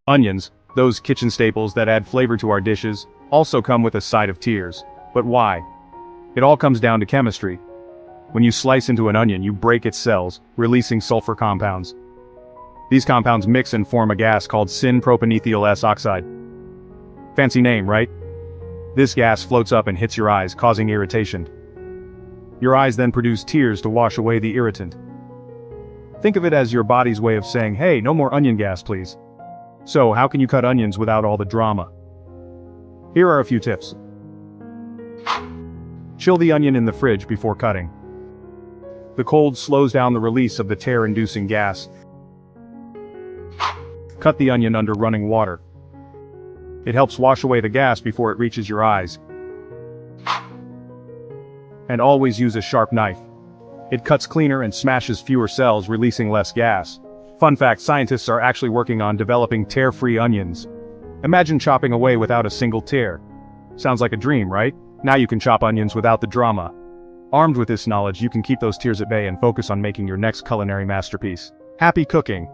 Onions, those kitchen staples that add flavor to our dishes, also come with a side of tears. But why? It all comes down to chemistry. When you slice into an onion, you break its cells, releasing sulfur compounds. These compounds mix and form a gas called syn-propanethyl S-oxide. Fancy name, right? This gas floats up and hits your eyes, causing irritation. Your eyes then produce tears to wash away the irritant. Think of it as your body's way of saying, hey, no more onion gas, please. So, how can you cut onions without all the drama? Here are a few tips. Chill the onion in the fridge before cutting. The cold slows down the release of the tear-inducing gas. Cut the onion under running water. It helps wash away the gas before it reaches your eyes. And always use a sharp knife. It cuts cleaner and smashes fewer cells, releasing less gas. Fun fact, scientists are actually working on developing tear-free onions. Imagine chopping away without a single tear. Sounds like a dream, right? Now you can chop onions without the drama. Armed with this knowledge, you can keep those tears at bay and focus on making your next culinary masterpiece. Happy cooking!